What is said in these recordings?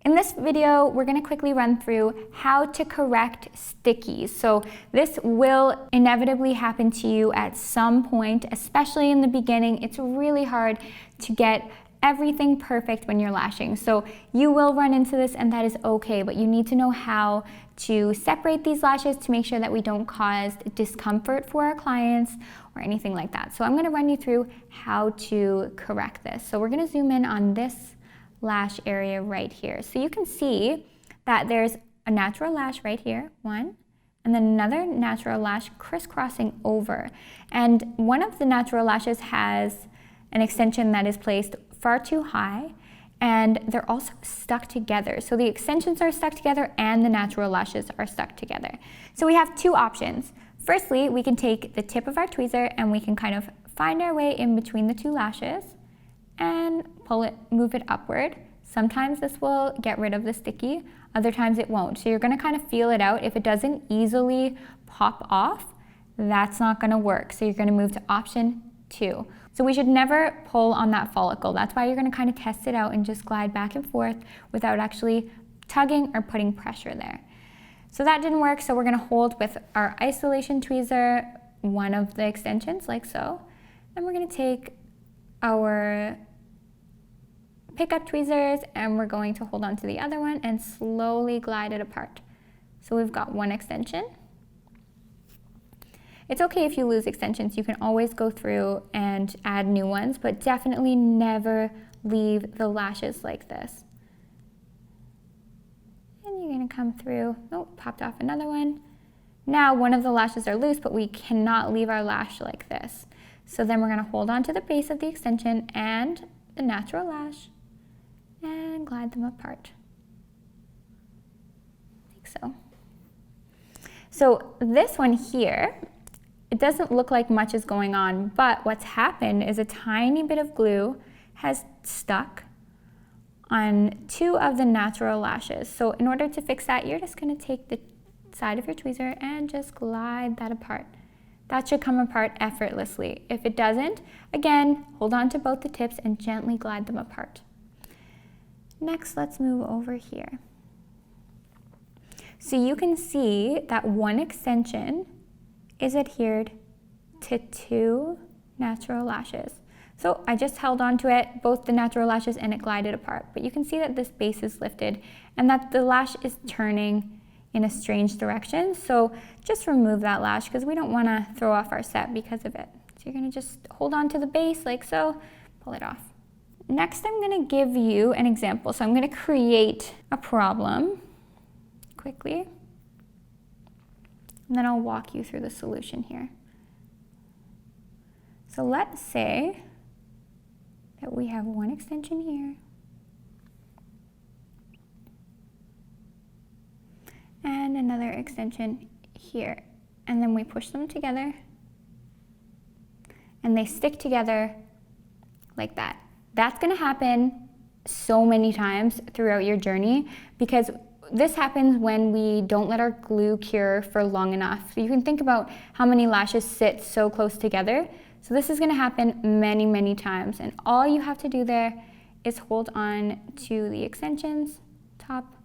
In this video, we're going to quickly run through how to correct stickies. So this will inevitably happen to you at some point, especially in the beginning. It's really hard to get everything perfect when you're lashing. So you will run into this, and that is okay, but you need to know how to separate these lashes to make sure that we don't cause discomfort for our clients or anything like that. So I'm going to run you through how to correct this. So we're going to zoom in on this lash area right here. So you can see that there's a natural lash right here, one, and then another natural lash crisscrossing over. And one of the natural lashes has an extension that is placed far too high, and they're also stuck together. So the extensions are stuck together and the natural lashes are stuck together. So we have two options. Firstly, we can take the tip of our tweezer and we can kind of find our way in between the two lashes and pull it, move it upward. Sometimes this will get rid of the sticky, other times it won't. So you're gonna kind of feel it out. If it doesn't easily pop off, that's not gonna work. So you're gonna move to option 2. So we should never pull on that follicle. That's why you're gonna kind of test it out and just glide back and forth without actually tugging or putting pressure there. So that didn't work, so we're gonna hold with our isolation tweezer one of the extensions, like so. And we're gonna take our pickup tweezers and we're going to hold on to the other one and slowly glide it apart. So we've got one extension. It's okay if you lose extensions. You can always go through and add new ones, but definitely never leave the lashes like this. And you're gonna come through, oh, popped off another one. Now one of the lashes are loose, but we cannot leave our lash like this. So then we're gonna hold on to the base of the extension and the natural lash and glide them apart, like so. So this one here, it doesn't look like much is going on, but what's happened is a tiny bit of glue has stuck on two of the natural lashes. So in order to fix that, you're just gonna take the side of your tweezer and just glide that apart. That should come apart effortlessly. If it doesn't, again, hold on to both the tips and gently glide them apart. Next, let's move over here. So you can see that one extension is adhered to two natural lashes. So I just held on to it, both the natural lashes, and it glided apart. But you can see that this base is lifted and that the lash is turning in a strange direction. So just remove that lash because we don't want to throw off our set because of it. So you're going to just hold on to the base like so, pull it off. Next, I'm going to give you an example. So I'm going to create a problem quickly, and then I'll walk you through the solution here. So let's say that we have one extension here and another extension here, and then we push them together and they stick together like that. That's going to happen so many times throughout your journey because this happens when we don't let our glue cure for long enough. So you can think about how many lashes sit so close together. So this is going to happen many, many times, and all you have to do there is hold on to the extensions, top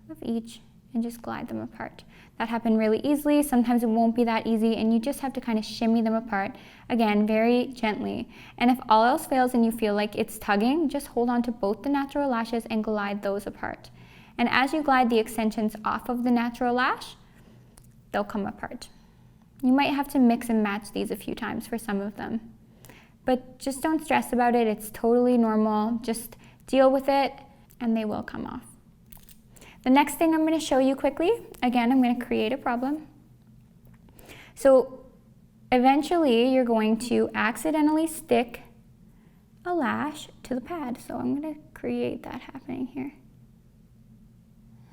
of each, and just glide them apart. That happened really easily. Sometimes it won't be that easy, and you just have to kind of shimmy them apart, again, very gently. And if all else fails and you feel like it's tugging, just hold on to both the natural lashes and glide those apart. And as you glide the extensions off of the natural lash, they'll come apart. You might have to mix and match these a few times for some of them, but just don't stress about it. It's totally normal. Just deal with it and they will come off. The next thing I'm going to show you quickly, again, I'm going to create a problem. So eventually you're going to accidentally stick a lash to the pad. So I'm going to create that happening here.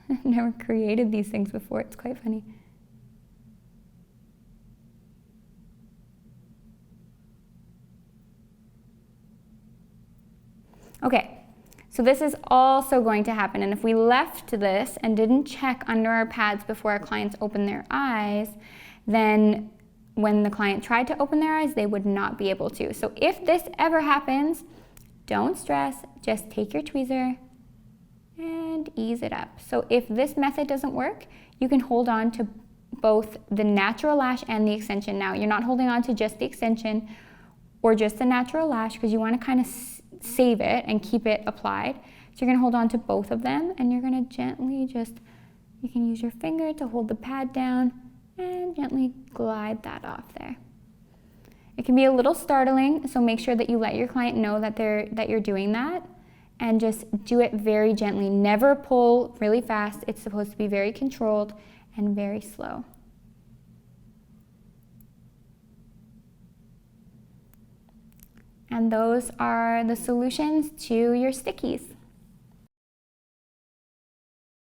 I've never created these things before. It's quite funny. Okay, so this is also going to happen, and if we left this and didn't check under our pads before our clients open their eyes, then when the client tried to open their eyes, they would not be able to. So if this ever happens, don't stress, just take your tweezer and ease it up. So if this method doesn't work, you can hold on to both the natural lash and the extension. Now, you're not holding on to just the extension or just the natural lash because you want to kind of save it and keep it applied. So you're going to hold on to both of them, and you're going to gently just, you can use your finger to hold the pad down and gently glide that off there. It can be a little startling, so make sure that you let your client know that you're doing that, and just do it very gently. Never pull really fast. It's supposed to be very controlled and very slow. And those are the solutions to your stickies.